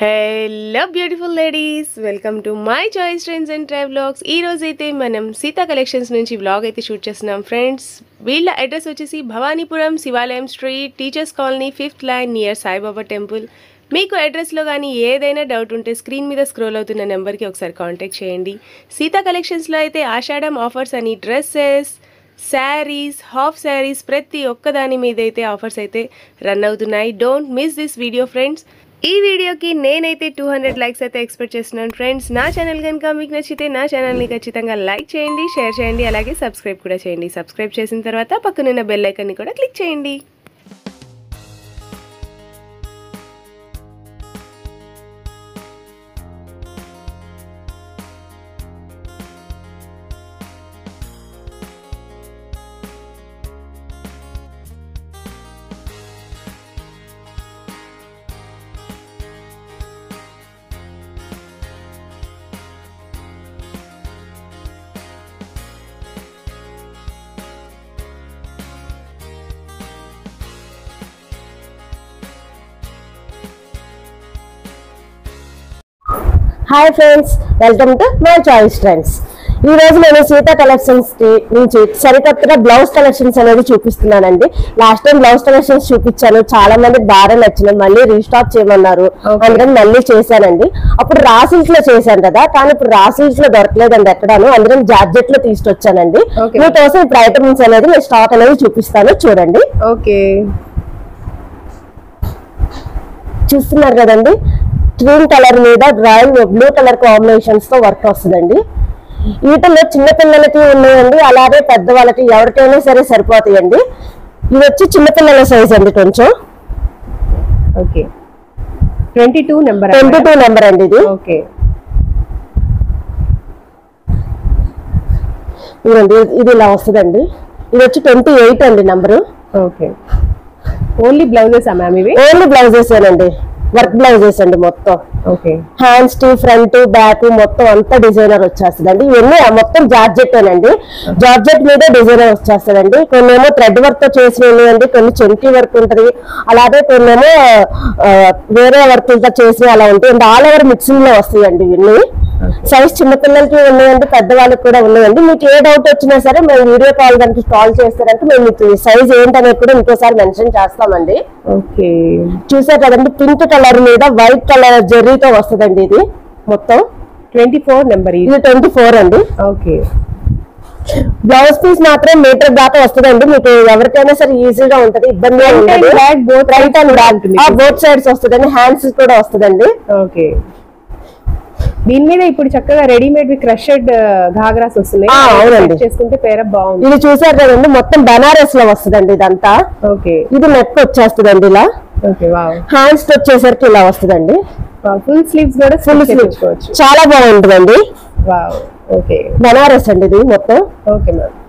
Hello beautiful ladies, welcome to my choice trends and travelogues. ఈ రోజు అయితే మనం సీతా కలెక్షన్స్ నుంచి వ్లాగ్ అయితే షూట్ చేస్తున్నాం ఫ్రెండ్స్. వీళ్ళ అడ్రస్ వచ్చేసి భవానీపురం శివాలయం street, teachers colony, 5th line near Saibaba temple. మీకు అడ్రస్లో కానీ ఏదైనా డౌట్ ఉంటే స్క్రీన్ మీద స్క్రోల్ అవుతున్న నెంబర్కి ఒకసారి కాంటాక్ట్ చేయండి. సీతా కలెక్షన్స్లో అయితే ఆషాఢం ఆఫర్స్ అని డ్రెస్సెస్, శారీస్, హాఫ్ శారీస్ ప్రతి ఒక్కదాని మీద అయితే ఆఫర్స్ అయితే రన్ అవుతున్నాయి. Don't miss this video friends. ఈ వీడియోకి నేనైతే 200 లైక్స్ అయితే ఎక్స్పెక్ట్ చేస్తున్నాను ఫ్రెండ్స్. నా ఛానల్ కనుక మీకు నచ్చితే నా ఛానల్ని ఖచ్చితంగా లైక్ చేయండి, షేర్ చేయండి, అలాగే సబ్స్క్రైబ్ కూడా చేయండి. సబ్స్క్రైబ్ చేసిన తర్వాత పక్కనున్న బెల్ ఐకాన్ని కూడా క్లిక్ చేయండి. Hi friends, welcome to my choice trends. ఈ రోజు నేను సీతా కలెక్షన్స్ నుంచి సరికొత్తగా బ్లౌజ్ కలెక్షన్స్ అనేది చూపిస్తున్నానండి. లాస్ట్ టైం బ్లౌజ్ కలెక్షన్స్ చూపించాను, చాలా మంది బాగా నచ్చినాయి, మళ్ళీ రీస్టాక్ చేయమన్నారు, అందుకని మళ్ళీ చేశానండి. అప్పుడు రా సిల్క్ లో చేశాను కదా, కానీ ఇప్పుడు రా సిల్క్ లో దొరకలేదండి ఎక్కడాను, అందుకని జార్జెట్ లో తీసుకొచ్చానండి. మీకోసం ఇప్పుడు ఐటమ్స్ అనేది నేను స్టాక్ అనేది చూపిస్తాను, చూడండి. ఓకే, చూస్తున్నారు కదండి, గ్రీన్ కలర్ మీద రాయల్ బ్లూ కలర్ కాంబినేషన్స్ తో వర్క్ వస్తుందండి. వీటిలో చిన్నపిల్లలకి ఉన్నాయండి, అలాగే పెద్దవాళ్ళకి ఎవరికైనా సరే సరిపోతాయండి. ఇవి వచ్చి చిన్నపిల్లల సైజ్ అండి, కొంచెం. ఓకే, 22 నెంబర్ అండి ఇది. ఓకే, ఇది ఇలా వస్తుందండి. ఇది వచ్చి 28 అండి number. Okay, only blouses ma'am? ఇవి ఓన్లీ బ్లౌజెస్ అండి, వర్క్ బ్లౌజెస్ అండి మొత్తం. ఓకే, హ్యాండ్స్ కి ఫ్రంట్ బ్యాక్ మొత్తం అంతా డిజైనర్ వచ్చేస్తుందండి. ఇవన్నీ మొత్తం జార్జెట్ అండి, జార్జెట్ మీద డిజైనర్ వచ్చేస్తుందండి. కొన్ని ఏమో థ్రెడ్ వర్క్ తో చేసినవి అండి, కొన్ని చెంకి వర్క్ ఉంటది, అలాగే కొన్ని ఏమో వేరే వర్క్ తో చేసి అలా ఉంటాయి. ఆల్ ఓవర్ మిక్సింగ్ లో వస్తాయండి ఇవన్నీ. సైజ్ చిన్నపిల్లలకి ఉన్నాయండి, పెద్దవాళ్ళకి కూడా ఉన్నాయండి. మీకు ఏ డౌట్ వచ్చినా సరే మేము వీడియో కాల్ కనుక కాల్ చేస్తారంటే మేము మీకు సైజ్ ఏంటనేది కూడా ఇంకోసారి మెన్షన్ చేస్తామండి. ఓకే, చూసారు కదండి, పింక్ కలర్ మీద వైట్ కలర్ జెర్రీతో వస్తుందండి. ఇది మొత్తం 24 నెంబర్. ఇది 24 అండి. ఓకే, బ్లౌజ్ పీస్ మాత్రం మీటర్ దాకా వస్తుందండి. మీకు ఎవరికైనా సరే ఈజీగా ఉంటది, ఇబ్బందిగా ఉంటుంది. Front and back both sides వస్తుందండి, హ్యాండ్స్ కూడా వస్తుందండి. ఓకే, దీని మీద ఇప్పుడు చక్కగా రెడీమేడ్ క్రషెడ్ ఘాగ్రాస్ వస్తున్నాయి. అవునండి, చేసుకుంటే పేరప్ బాగుంది. ఇది చూసారు కదండి, మొత్తం బనారస్ లో వస్తుందండి ఇదంతా. ఓకే, ఇది నెక్ వచ్చేస్తుందండి ఇలా. Okay, wow. హ్యాండ్స్ వచ్చేసరికి ఇలా వస్తుందండి. ఫుల్ స్లీవ్స్ కూడా ఫుల్ స్లీవ్స్ చాలా బాగుంటుందండి. వావ్. ఓకే, బనారస్ అండి ఇది మొత్తం. Okay ma'am.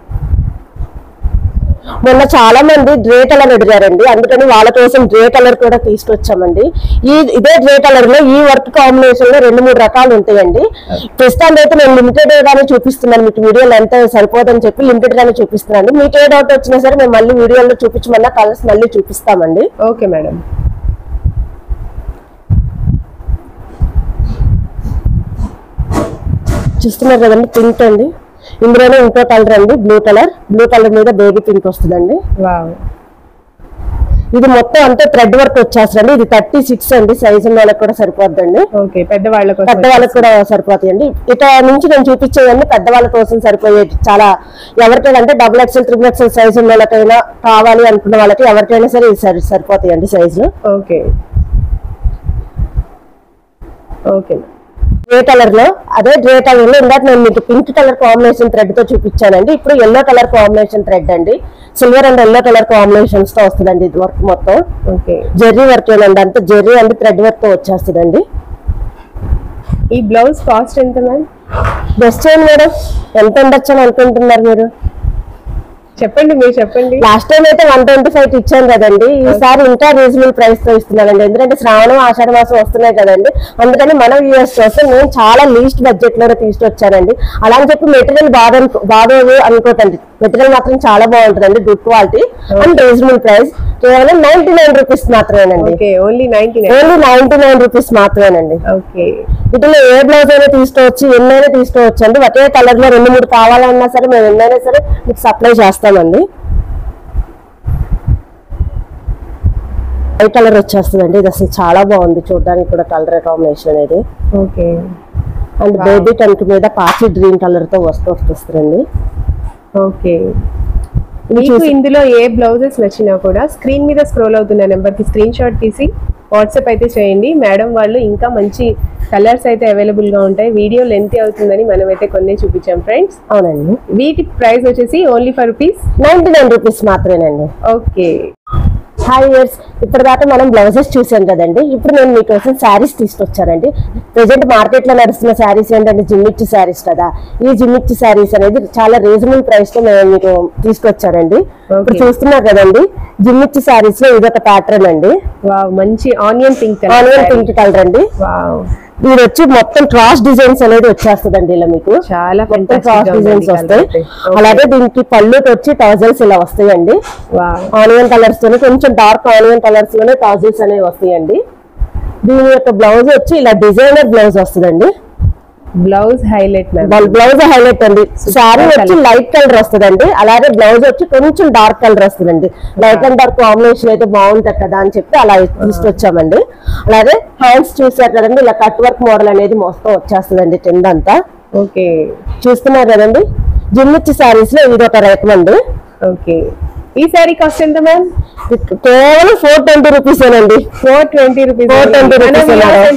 మొన్న చాలా మంది గ్రే కలర్ అడిగారండి, అందుకని వాళ్ళ కోసం గ్రే కలర్ కూడా తీసుకొచ్చామండి. ఇదే గ్రే కలర్ లో ఈ వర్క్ కాంబినేషన్ లో 2-3 రకాలు ఉంటాయండి. ప్రస్తుతానికి అయితే నేను లిమిటెడ్ గానే చూపిస్తున్నాను, మీకు వీడియోలో ఎంత సరిపోదని చెప్పి లిమిటెడ్ గానే చూపిస్తున్నాను. మీకు ఏ డౌట్ వచ్చినా సరే మేము మళ్ళీ వీడియోలో చూపించమన్నా కలర్స్ మళ్ళీ చూపిస్తామండి. Okay madam. చూస్తున్నారు కదండి, పింక్ అండి. ఇందులోనే ఇంకో కలర్ అండి, బ్లూ కలర్ మీద బేబీ పింక్ వస్తుందండి. ఇది మొత్తం అంతా థ్రెడ్ వర్క్ వచ్చేస్తుందండి. ఇది 36 అండి, సైజ్ ఉన్న వాళ్ళకి కూడా సరిపోద్దండి. ఓకే, పెద్దవాళ్ళకి కూడా సరిపోతాయండి. ఇక నుంచి నేను చూపించేవన్నీ పెద్దవాళ్ళ కోసం సరిపోయేది. చాలా ఎవరికైనా అంటే XXL, XXL సైజ్ ఉన్న వాళ్ళకైనా కావాలి అనుకున్న వాళ్ళకి ఎవరికైనా సరే ఇది సరిపోతాయండి సైజులు. Okay, okay. గ్రే కలర్ లో, అదే గ్రే కలర్ లో ఇందాక నేను మీకు పింక్ కలర్ కాంబినేషన్ థ్రెడ్ తో చూపించానండి. ఇప్పుడు ఎల్లో కలర్ కాంబినేషన్ థ్రెడ్ అండి, silver and yellow colour combinations తో వస్తుందండి ఇది వర్క్ మొత్తం. ఓకే, జెర్రీ వర్క్ ఏనండి, అంత జెర్రీ అండ్ థ్రెడ్ వర్క్ తో వచ్చేస్తుందండి. ఈ బ్లౌజ్ కాస్ట్ ఎంత మ్యామ్? బెస్ట్ చేయండి మేడం, ఎంత ఉండొచ్చు అని అనుకుంటున్నారు మీరు? చెప్పండి, మీరు చెప్పండి. లాస్ట్ టైం అయితే 125 ఇచ్చాను కదండి, ఈసారి ఇంకా రీజనబుల్ ప్రైస్ తో ఇస్తున్నానండి. ఎందుకంటే శ్రావణం ఆషాఢ మాసం వస్తున్నాయి కదండి, అందుకని మన వ్యూవర్స్ కోసం నేను చాలా లీస్ట్ బడ్జెట్ లోనే తీసుకొచ్చానండి. అలా అని చెప్పి మెటీరియల్ బాగోదు అనుకోకండి, మెటీరియల్ మాత్రం చాలా బాగుంటుందండి, good quality and reasonable price. కేవలం 99 రూపీస్ మాత్రమేనండి. ఓన్లీ 99 రూపీస్ మాత్రమేనండి. ఓకే, వీటిలో ఏ బ్లౌజ్ అయినా తీసుకోవచ్చు, ఎన్నైనా తీసుకోవచ్చు అండి. ఒకే కలర్ లో 2-3 కావాలన్నా సరే మేము ఎన్నైనా సరే మీకు సప్లై చేస్తామండి. వైట్ కలర్ వచ్చేస్తుందండి, ఇది అసలు చాలా బాగుంది చూడడానికి కూడా కలర్ కాంబినేషన్ అనేది. ఓకే, అండ్ బేబీ టంక్ మీద పాచి గ్రీన్ కలర్ తో వస్తుందండి. ఓకే, మీకు ఇందులో ఏ బ్లౌజెస్ నచ్చినా కూడా స్క్రీన్ మీద స్క్రోల్ అవుతున్న నెంబర్ కి స్క్రీన్ షాట్ తీసి వాట్సాప్ అయితే చేయండి. మేడం వాళ్ళు ఇంకా మంచి కలర్స్ అయితే అవైలబుల్ గా ఉంటాయి. వీడియో లెంత్ అవుతుందని మనం అయితే కొన్ని చూపించాం ఫ్రెండ్స్. అవునండి, వీటి ప్రైస్ వచ్చేసి ఓన్లీ ఫర్ ₹99 మాత్రమేనండి. ఓకే, హాయ్ ఇయర్స్, ఇప్పటిదాకా మనం బ్లౌజెస్ చూసాం కదండి. ఇప్పుడు నేను మీకోసం శారీస్ తీసుకొచ్చానండి. ప్రెసెంట్ మార్కెట్ లో నడుస్తున్న శారీస్ ఏంటంటే జిమ్మిచ్చి శారీస్ కదా. ఈ జిమ్మిచ్చి శారీస్ అనేది చాలా రీజనబుల్ ప్రైస్ లో నేను మీకు తీసుకొచ్చానండి. ఇప్పుడు చూస్తున్నారు కదండి, జిమ్మిచ్చి శారీస్ లో ఇదొక ప్యాటర్న్ అండి. మంచి ఆనియన్ పింక్ కలర్ అండి. ఇది వచ్చి మొత్తం క్రాస్ డిజైన్స్ అనేది వచ్చేస్తుందండి. ఇలా మీకు చాలా క్రాస్ డిజైన్స్ వస్తాయి. అలాగే దీనికి పళ్ళుకి వచ్చి టాజల్స్ ఇలా వస్తాయండి. ఆనియన్ కలర్స్ తోనే, కొంచెం డార్క్ ఆనియన్ కలర్స్ లోనే టాజల్స్ అనేవి వస్తాయండి. దీని యొక్క బ్లౌజ్ వచ్చి ఇలా డిజైనర్ బ్లౌజ్ వస్తుందండి. బ్లౌజ్ హైలైట్ అండి. శారీ వచ్చి లైట్ కలర్ వస్తుందండి. అలాగే బ్లౌజ్ వచ్చి కొంచెం డార్క్ కలర్ వస్తుందండి. లైట్ అండ్ డార్క్ కాంబినేషన్ అయితే బాగుంటది కదా అని చెప్పి అలా తీసుకొచ్చామండి. అలాగే హ్యాండ్స్ చూసారు కదండి, ఇలా కట్ వర్క్ మోడల్ అనేది మొత్తం వచ్చేస్తుందండి కింద అంతా. ఓకే, చూస్తున్నారు కదండి, జిమ్మిచ్చి శారీస్ లో ఇది ఒక రకం అండి. ఓకే, ఈ సారీ కాస్ట్ ఎంత మ్యామ్? కేవలం ₹420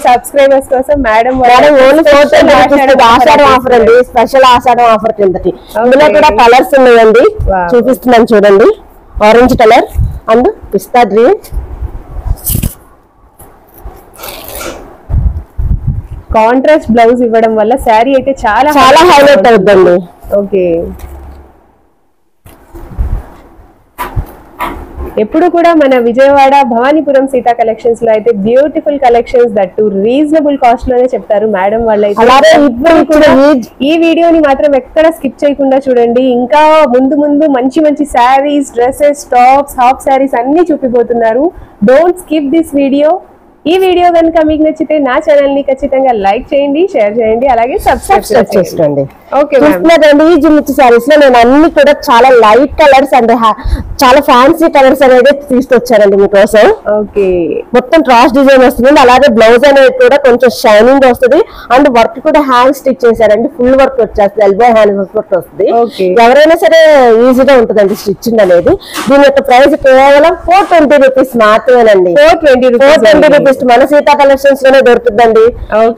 సబ్స్క్రైబర్స్ కోసం మేడం ఓన్లీ ₹420 ఆషాఢం ఆఫర్ అండి, స్పెషల్ ఆషాఢం ఆఫర్ కిందకి. ఇందులో కూడా కలర్స్ ఉన్నాయండి, చూపిస్తున్నాను చూడండి. Orange colour and pista green, contrast blouse ఇవ్వడం వల్ల శారీ అయితే చాలా హైలైట్ అవుతుందండి. ఓకే, ఎప్పుడు కూడా మన విజయవాడ భవానీపురం సీతా కలెక్షన్స్ లో అయితే beautiful collections that reasonable cost లోనే చెప్తారు మేడం వాళ్ళైతే. ఈ వీడియోని మాత్రం ఎక్కడ స్కిప్ చేయకుండా చూడండి. ఇంకా ముందు మంచి మంచి saris, dresses, tops, half saris అన్ని చూపిపోతున్నారు. Don't skip this video. ఈ వీడియో కనుక మీకు నచ్చితే నా ఛానల్ ని ఖచ్చితంగా లైక్ చేయండి, షేర్ చేయండి, అలాగే సబ్స్క్రైబ్ చేసుకోండి. ఈ జిమ్మిచ్చి సారీస్ లో నేను అన్ని కూడా చాలా లైట్ కలర్స్ అండ్ చాలా ఫ్యాన్సీ కలర్స్ అనేది తీసుకొచ్చానండి మీకోసం. ఓకే, మొత్తం క్రాస్ డిజైన్ వస్తుంది. అలాగే బ్లౌజ్ అనేది కూడా కొంచెం షైనింగ్ వస్తుంది అండ్ వర్క్ కూడా హ్యాండ్ స్టిచ్ చేశారండి. ఫుల్ వర్క్ వచ్చేస్తుంది, ఎల్బో హ్యాండ్ వర్క్ వస్తుంది. ఎవరైనా సరే ఈజీగా ఉంటుందండి స్టిచ్చింగ్ అనేది. దీని యొక్క ప్రైస్ కేవలం ₹420 మాత్రమేనండి. ₹420 మన సీతా కలెక్షన్స్ లోనే దొరుకుతుందండి.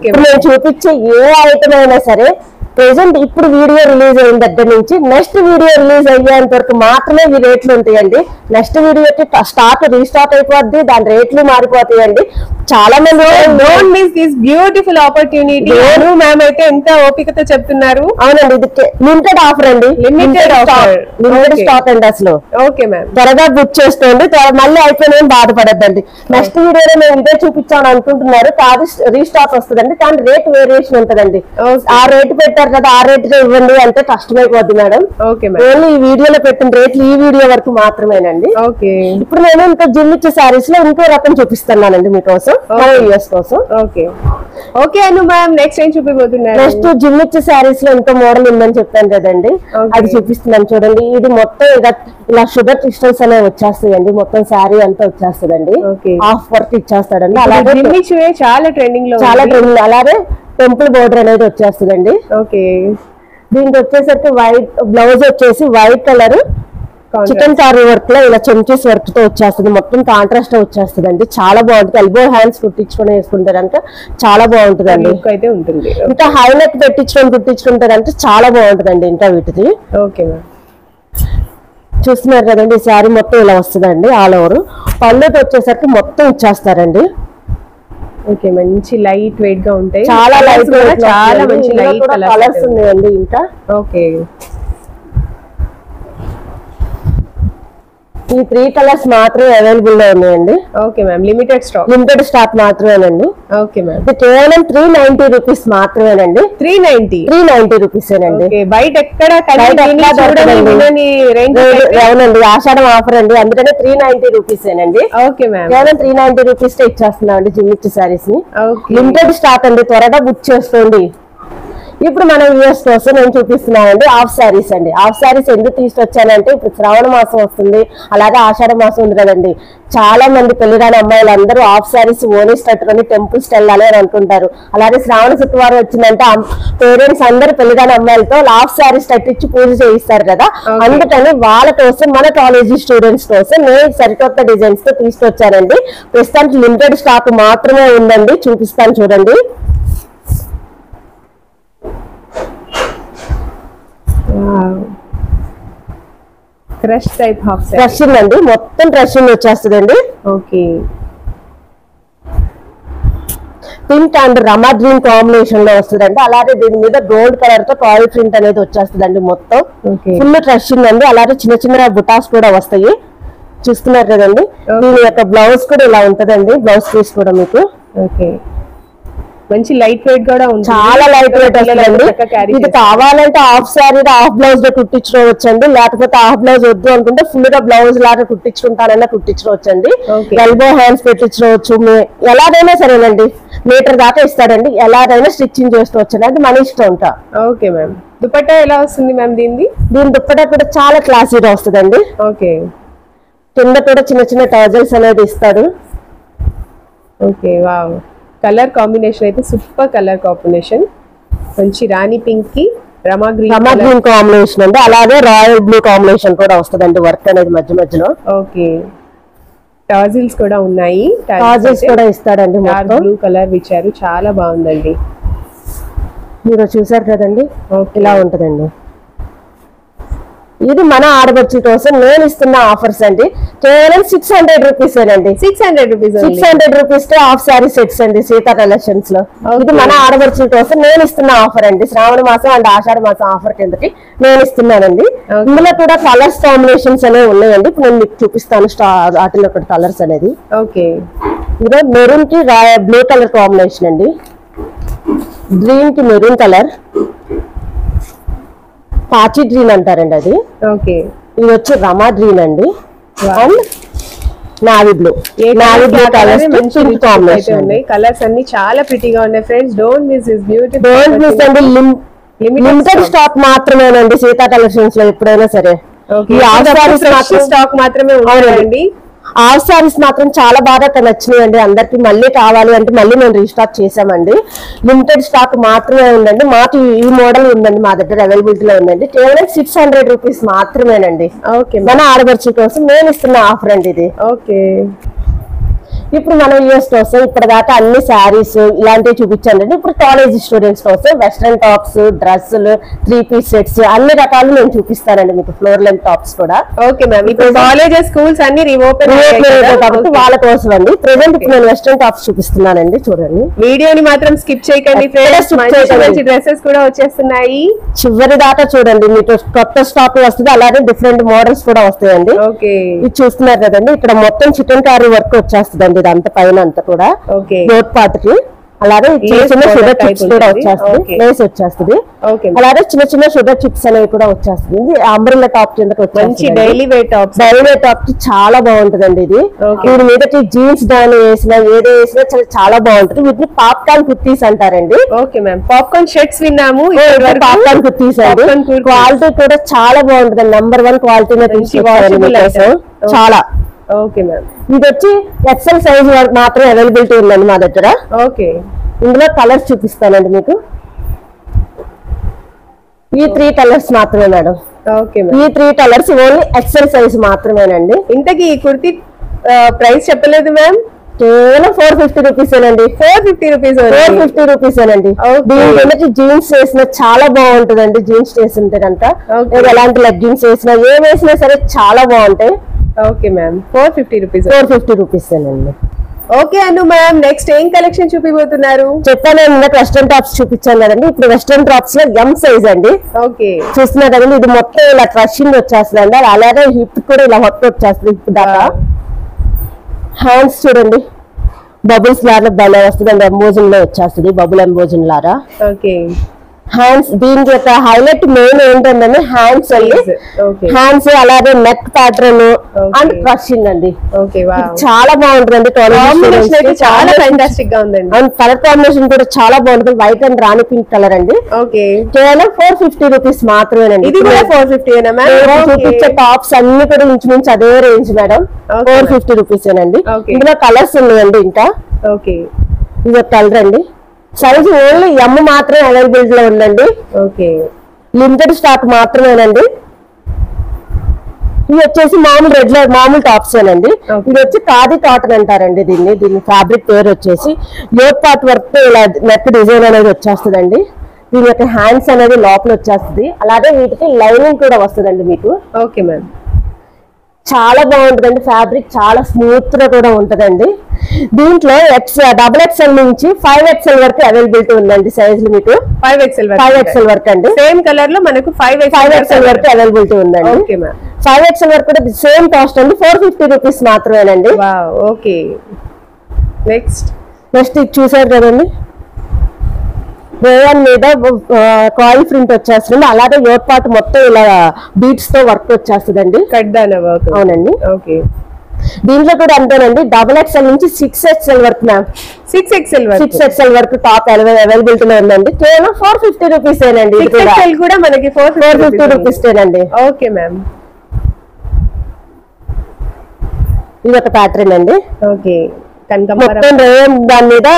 ఇప్పుడు నేను చూపించే ఏ ఐటమ్ అయినా సరే ప్రెసెంట్ ఇప్పుడు వీడియో రిలీజ్ అయిన దగ్గర నుంచి నెక్స్ట్ వీడియో రిలీజ్ అయ్యేంత వరకు మాత్రమే ఈ రేట్లు ఉంటాయండి. నెక్స్ట్ వీడియోకి స్టాక్ రీస్టాక్ అయిపోద్ది, దాని రేట్లు మారిపోతాయండి. చాలా మంది don't miss this beautiful opportunity. Ma'am అయితే ఎంత ఓపికతో చెప్తున్నారు. అవునండి, ఇది లిమిటెడ్ ఆఫర్ అండి, లిమిటెడ్ స్టాక్ అండి అసలు. ఓకే మ్యామ్, త్వరగా బుక్ చేసుకోండి, మళ్ళీ అయిపోయిన బాధపడద్దండి. నెక్స్ట్ వీడియోలో మేము ఇదే చూపించాను అనుకుంటున్నారు, కాదు రీస్టాక్ వస్తుందండి, కానీ రేట్ వేరియేషన్ ఉంటదండి. ఆ రేటు పెట్టారు కదా, ఆ రేట్ ఇవ్వండి అంటే కష్టమైపోద్ది మేడం. ఓన్లీ ఈ వీడియోలో పెట్టిన రేట్లు ఈ వీడియో వరకు మాత్రమేనండి. ఇప్పుడు నేను ఇంకా జిమ్మిచ్చి సారీస్ లో ఇంకో రకం చూపిస్తున్నానండి మీకోసం, కోసం. ఓకే అను మ్యామ్, నెక్స్ట్ ఏం చూపిపోతున్నారు? నెక్స్ట్ జిమ్మిచ్చి సారీస్ లో ఇంకో మోడల్ ఉందని చెప్పాను కదండి, అది చూపిస్తున్నాను చూడండి. ఇది మొత్తం ఇలా షుగర్ క్రిస్టల్స్ అనేవి వచ్చేస్తాయండి. మొత్తం శారీ అంతా వచ్చేస్తుందండి, హాఫ్ వర్క్ ఇచ్చేస్తాడండి. అలాగే చాలా ట్రెండింగ్ అలాగే టెంపుల్ బోర్డర్ అనేది వచ్చేస్తుందండి. దీనికి వచ్చేసరికి వైట్ బ్లౌజ్ వచ్చేసి white colour chikankari work లో ఇలా చెంచీస్ వర్క్ తో వచ్చేస్తుంది. మొత్తం కాంట్రాస్ట్ వచ్చేస్తుంది అండి, చాలా బాగుంటుంది. ఎల్బో హ్యాండ్స్ కుట్టించుకొని వేసుకుంటారు అంటే చాలా బాగుంటుందండి. ఇంకా హైలైట్ కుట్టించుకుంటారు అంటే చాలా బాగుంటుందండి. ఇంకా వీటిది చూస్తున్నారు కదండి, ఈ శారీ మొత్తం ఇలా వస్తుందండి. ఆల్ ఓవర్ పళ్ళుకి వచ్చేసరికి మొత్తం ఇచ్చేస్తారండి. ఓకే, మంచి లైట్ వెయిట్ గా ఉంటాయి, చాలా లైట్, చాలా మంచి లైట్ కలర్స్ ఉన్నాయండి. ఇంకా ఈ 3 కలర్స్ మాత్రమే అవైలబుల్ లో ఉన్నాయండి. ఓకే మ్యామ్, లిమిటెడ్ స్టాక్ మాత్రమేనండి. ఓకే మ్యామ్, కేవలం 390 రూపీస్ మాత్రమేనండి. 390 రూపీసేనండి. బయట ఎక్కడ అవునండి, ఆషాఢం ఆఫర్ అండి, అందుకనే 390 రూపీసేనండి. ఓకే మ్యామ్, కేవలం 390 రూపీస్ తో ఇచ్చేస్తున్నాం అండి జిమ్మిచ్చి సారీస్ ని. లిమిటెడ్ స్టాక్ అండి, త్వరగా బుక్ చేసుకోండి. ఇప్పుడు మనం యూఎస్ కోసం నేను చూపిస్తున్నానండి హాఫ్ శారీస్ అండి. హాఫ్ శారీస్ ఎందుకు తీసుకొచ్చానంటే ఇప్పుడు శ్రావణ మాసం వస్తుంది, అలాగే ఆషాఢ మాసం ఉంది కదండి. చాలా మంది పెళ్లిరాని అమ్మాయిలు అందరూ హాఫ్ శారీస్ ఓనీస్ కట్టుకొని టెంపుల్స్ వెళ్ళాలి అని అనుకుంటారు. అలాగే శ్రావణ శుక్రవారం వచ్చిందంటే పేరెంట్స్ అందరూ పెళ్లిరాని అమ్మాయిలతో హాఫ్ శారీస్ కట్టించి పూజ చేయిస్తారు కదా. అందుకని వాళ్ళ కోసం మన కాలేజీ స్టూడెంట్స్ కోసం నేను సరికొత్త డిజైన్స్ తో తీసుకొచ్చానండి. ప్రస్తుతానికి లిమిటెడ్ స్టాక్ మాత్రమే ఉందండి, చూపిస్తాను చూడండి. క్రష్ టైప్ హాఫ్ క్రషింగ్ అండి, మొత్తం క్రషింగ్ వచ్చేస్తుందండి. Okay, pink and Rama green combination లో వస్తుందండి. అలాగే దీని మీద గోల్డ్ కలర్ తో కాయిల్ ప్రింట్ అనేది వచ్చేస్తుందండి. మొత్తం ఫుల్ క్రషింగ్ అండి. అలాగే చిన్న చిన్న బుటాస్ కూడా వస్తాయి, చూస్తున్నారు కదండి. దీని యొక్క బ్లౌజ్ కూడా ఇలా ఉంటదండి, బ్లౌజ్ పీస్ కూడా మీకు. ఓకే, మంచి లైట్ వెయిట్ కూడా ఉంది, చాలా లైట్ వెయిట్ వస్తుందండి. ఇది కావాలంటే హాఫ్ శారీ హాఫ్ బ్లౌజ్ లో కుట్టించుకోవచ్చండి, లేకపోతే హాఫ్ బ్లౌజ్ వద్దు అనుకుంటే ఫుల్ గా బ్లౌజ్ లాగా కుట్టించుకుంటానన్నా కుట్టించుకోవచ్చండి. ఎల్బో హ్యాండ్స్ పెట్టించుకోవచ్చు, ఎలాగైనా సరేనండి. మీటర్ దాకా ఇస్తాడండి, ఎలాగైనా స్టిచ్చింగ్ చేసుకోవచ్చు, అది మన ఇష్టం ఉంటా. ఓకే మ్యామ్, దుపట్టా ఎలా వస్తుంది మ్యామ్? దీని దుపట్టా కూడా చాలా క్లాసీగా వస్తుందండి. ఓకే, కింద కూడా చిన్న చిన్న టజల్స్ అనేది ఇస్తాడు. ఓకే, వావ్, కలర్ కాంబినేషన్ అయితే సూపర్ కలర్ కాంబినేషన్. మంచి రాణి పింక్ కి రమా గ్రీన్ కాంబినేషన్ అండి. అలాగే రాయల్ బ్లూ కాంబినేషన్ కూడా వస్తుందండి, వర్క్ అనేది మధ్య మధ్యలో. ఓకే, టాజిల్స్ కూడా ఉన్నాయి, టాజిల్స్ కూడా ఇస్తాడండి. బ్లూ కలర్ ఇచ్చారు, చాలా బాగుందండి. మీరు చూసారు కదండి, ఇలా ఉంటదండి. ఇది మన ఆడపడుచు కోసం నేను ఇస్తున్న ఆఫర్స్ అండి. కేవలం 600 రూపీస్ ఏనండి. 600 రూపీస్ తో హాఫ్ శారీ సెట్స్ అండి సీతా కలెక్షన్స్ లో. ఇది మన ఆడపడుచు కోసం నేను ఇస్తున్న ఆఫర్ అండి. శ్రావణ మాసం అండ్ ఆషాఢ మాసం ఆఫర్ కిందకి నేను ఇస్తున్నానండి. ఇందులో కూడా కలర్స్ కాంబినేషన్స్ అనేవి ఉన్నాయండి. ఇప్పుడు నేను మీకు చూపిస్తాను వాటిలో కూడా కలర్స్ అనేది. ఓకే, ఇదో మెరూన్ కి బ్లూ కలర్ కాంబినేషన్ అండి, గ్రీన్ కి మెరూన్ కలర్, పాచి గ్రీన్ అంటారండి అది. ఓకే, ఇది వచ్చి రమా గ్రీన్ అండి, and navy blue colours colours అన్ని చాలా ప్రిటీగా ఉన్నాయి friends. Don't miss this beautiful. Don't miss అండి, లిమిటెడ్ స్టాక్ మాత్రమేనండి సీతా కలెక్షన్స్ లో ఎప్పుడైనా సరే. ఈ స్టాక్ మాత్రమే ఉన్నాయండి. హాఫ్ శారీస్ మాత్రం చాలా బాగా నచ్చినాయి అండి అందరికి. మళ్ళీ కావాలి అంటే మళ్ళీ మేము రీస్టాక్ చేసామండి. లిమిటెడ్ స్టాక్ మాత్రమే ఉందండి. మాకు ఈ మోడల్ ఉందండి మా దగ్గర అవైలబిలిటీలో ఉందండి. కేవలం 600 రూపీస్ మాత్రమేనండి. మన ఆడపడుచు కోసం నేను ఇస్తున్న ఆఫర్ అండి ఇది. ఓకే, ఇప్పుడు మనం యూఎస్ కోసం ఇప్పటిదాకా అన్ని శారీస్ ఇలాంటివి చూపించానండి. ఇప్పుడు కాలేజ్ స్టూడెంట్స్ కోసం వెస్ట్రన్ టాప్స్, డ్రెస్సులు, 3 పీస్ సెట్స్ అన్ని రకాలు నేను చూపిస్తానండి మీకు. ఫ్లోర్ లెంత్ టాప్స్ కూడా. ఓకే మ్యామ్, ఇప్పుడు కాలేజెస్ స్కూల్స్ అన్ని రీఓపెన్ కాబట్టి వాళ్ళ కోసం అండి. ప్రెసెంట్ ఇప్పుడు నేను వెస్ట్రన్ టాప్స్ చూపిస్తున్నానండి, చూడండి. వీడియోని మాత్రం స్కిప్ చేయకండి ఫ్రెండ్స్, మంచి డ్రెస్సెస్ కూడా వచ్చేస్తున్నాయి. చివరి దాకా చూడండి, మీకు కొత్త స్టాక్ వస్తుంది, అలాగే డిఫరెంట్ మోడల్స్ కూడా వస్తాయండి. ఓకే, ఇది చూస్తున్నారు కదండి, ఇక్కడ మొత్తం చికెన్ కర్రీ వర్క్ వచ్చేస్తుందండి. ఇదంతా పైన అంతా కూడా బోత్ పార్ట్ కి. అలాగే చిన్న చిన్న షుగర్ చిప్స్ కూడా వచ్చేస్తుంది, లేస్ వచ్చేస్తుంది. అలాగే చిన్న చిన్న షుగర్ చిప్స్ అనేవి కూడా వచ్చేస్తుంది. అంబ్రెల్లా టాప్ కిందకి వచ్చేసి డైలీ వేర్ టాప్ కి చాలా బాగుంటదండి ఇది. దీని మీదకి జీన్స్ దాని వేసినా ఏదో వేసినా చాలా బాగుంటుంది. వీటిని పాప్కార్న్ కుర్తీస్ అంటారండి. ఓకే మ్యామ్, పాప్కార్న్ షర్ట్స్ విన్నాము, పాప్కార్న్ కుర్తీస్ అండి. క్వాలిటీ కూడా చాలా బాగుంటుంది, నెంబర్ 1 క్వాలిటీ చాలా. ఓకే మ్యామ్, ఇది వచ్చి ఎక్సెల్ సైజ్ మాత్రం అవైలబిలిటీ ఉందండి మా దగ్గర. ఓకే, ఇందులో కలర్స్ చూపిస్తానండి మీకు. ఈ 3 కలర్స్ మాత్రమే మేడం. ఓకే, ఈ 3 కలర్స్ ఓన్లీ ఎక్సెల్ సైజ్ మాత్రమేనండి. ఇంతకీ ఈ కుర్తీ ప్రైస్ చెప్పలేదు మ్యామ్? కేవలం 450 రూపీస్ ఏనండి. 450 రూపీస్ ఏనండి. దీనికి జీన్స్ వేసినా చాలా బాగుంటుందండి. జీన్స్ వేసింటే కనుక ఎలాంటి లెగ్గిన్స్ వేసినా ఏ వేసినా సరే చాలా బాగుంటాయి. Okay ma'am, 450 rupees. 450 రూపీస్ ఏనండి. ఓకే అను మ్యామ్, నెక్స్ట్ ఏం కలెక్షన్ చూపిపోతున్నారు? చెప్పాను ఇందాక వెస్ట్రన్ టాప్స్ చూపించాను కదండి, ఇప్పుడు వెస్ట్రన్ టాప్స్ లో ఎం సైజ్ అండి. ఓకే, చూస్తున్నారు కదండి, ఇది మొత్తం ఇలా క్రషింగ్ వచ్చేస్తుంది అండి. అలాగే హిప్ కూడా ఇలా మొత్తం వచ్చేస్తుంది హిప్ దాకా. హ్యాండ్స్ చూడండి, బబుల్స్ లాగా భలే వస్తుంది, ఎంబోజింగ్ లో వచ్చేస్తుంది, బబుల్ ఎంబోజింగ్ లాగా. ఓకే, హ్యాండ్స్ దీనికి యొక్క హైలైట్ మెయిన్ ఏంటంటే హ్యాండ్స్ అండి. హ్యాండ్స్ అలాగే నెక్ ప్యాటర్న్ అండ్ క్రషింగ్ అండి. చాలా బాగుంటుంది, చాలా ఫ్యాంటాస్టిక్ గా ఉందండి. అండ్ కలర్ కాంబినేషన్ కూడా చాలా బాగుంటుంది, white and Rani pink colour అండి. కేవలం 450 రూపీస్ మాత్రమేనండి. ఇది కూడా 450 చూపించే టాప్స్ అన్ని కూడా ఇంచుమించు అదే రేంజ్ మేడం. 450 రూపీస్ ఏనండి. ఇందులో కలర్స్ ఉన్నాయండి. ఇంకా ఇది ఒక కలర్ అండి. సైజ్ ఓన్లీ ఎమ్ మాత్రమే అవైలబిలిటీ లో ఉందండి. ఓకే, లిమిటెడ్ స్టాక్ మాత్రమేనండి. ఇది వచ్చేసి మామూలు రెగ్యులర్ మామూలు టాప్స్ ఏనండి. ఇది వచ్చి ఖాదీ కాటన్ అంటారండి. దీని ఫ్యాబ్రిక్ పేరు వచ్చేసి యోగ్ పార్ట్ వర్క్ ఇలా నెక్ డిజైన్ అనేది వచ్చేస్తుందండి. దీని యొక్క హ్యాండ్స్ అనేది లోపల వచ్చేస్తుంది, అలాగే వీటికి లైనింగ్ కూడా వస్తుందండి మీకు. ఓకే మ్యామ్, చాలా బాగుంటుందండి, ఫ్యాబ్రిక్ చాలా స్మూత్ గా కూడా ఉంటదండి. దీంట్లో డబుల్ ఎక్స్ఎల్ నుంచి 5XL వరకు అవైలబిలిటీ ఉందండి సైజులు మీకు. 5XL వరకు అండి. సేమ్ కలర్ లో మనకు 5XL వరకు అవైలబిలిటీ ఉందండి. 5XL వరకు కూడా సేమ్ కాస్ట్ అండి, 450 రూపీస్ మాత్రమేనండి. ఓకే, నెక్స్ట్ ఇది చూసారు కదండి, రేయన్ మీద కాయిల్ ప్రింట్ వచ్చేస్తుంది, అలాగే యోగ్ పార్ట్ మొత్తం ఇలా బీట్స్ తో వర్క్ వచ్చేస్తుందండి. అవునండి. ఓకే, దీంట్లో కూడా అంతేనండి, XXL నుంచి 6XL వరకు మ్యామ్. 6XL వరకు టాప్ అవైలబిలిటీలో ఉందండి. కేవలం 450 రూపీస్ ఏనండి. కూడా మనకి 450 రూపీస్ ఏనండి. ఓకే మ్యామ్, ఇది ఒక ప్యాటర్న్ అండి. ఓకే, మొత్తం రేయన్ దాని మీద